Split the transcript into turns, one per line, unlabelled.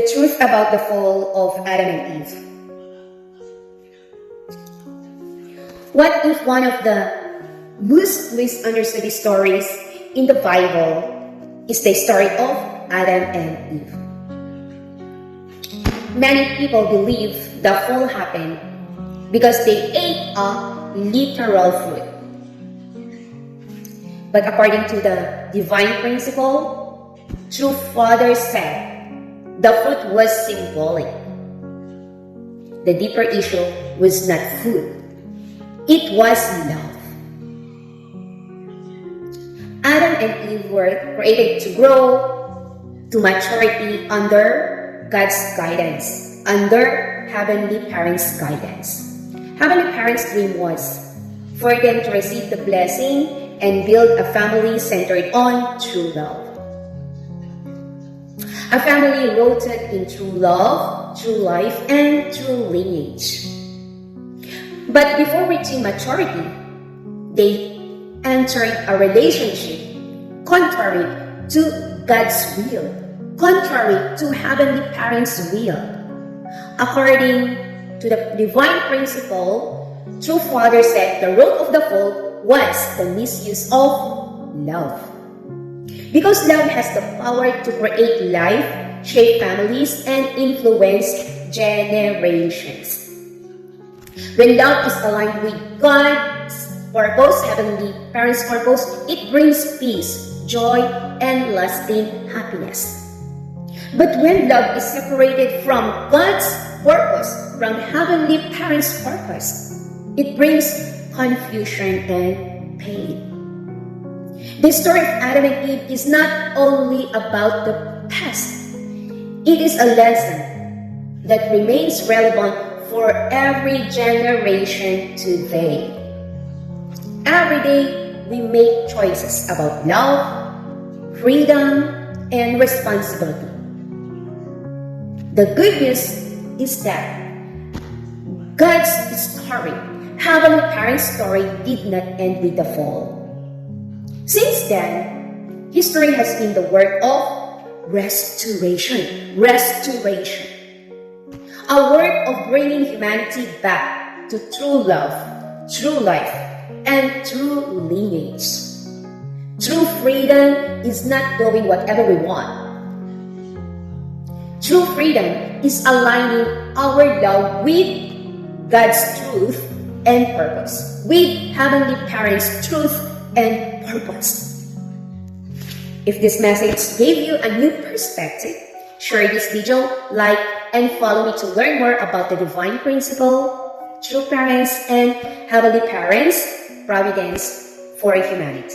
The truth about the fall of Adam and Eve. What if one of the most misunderstood stories in the Bible is the story of Adam and Eve? Many people believe the fall happened because they ate a literal fruit. But according to the divine principle, true Father said the fruit was symbolic. The deeper issue was not food. It was love. Adam and Eve were created to grow to maturity under God's guidance, under Heavenly Parents' guidance. Heavenly Parents' dream was for them to receive the blessing and build a family centered on true love. A family rooted in true love, true life, and true lineage. But before reaching maturity, they entered a relationship contrary to God's will, contrary to Heavenly Parents' will. According to the divine principle, true Father said the root of the fall was the misuse of love. Because love has the power to create life, shape families, and influence generations. When love is aligned with God's purpose, Heavenly Parents' purpose, it brings peace, joy, and lasting happiness. But when love is separated from God's purpose, from Heavenly Parents' purpose, it brings confusion and pain. The story of Adam and Eve is not only about the past. It is a lesson that remains relevant for every generation today. Every day, we make choices about love, freedom, and responsibility. The good news is that God's story, Heavenly Parents' story, did not end with the fall. Since then, history has been the work of restoration. Restoration. A work of bringing humanity back to true love, true life, and true lineage. True freedom is not doing whatever we want. True freedom is aligning our love with God's truth and purpose, with Heavenly Parents' truth and purpose. If this message gave you a new perspective, share this video, like, and follow me to learn more about the divine principle, true parents, and Heavenly Parents' providence for humanity.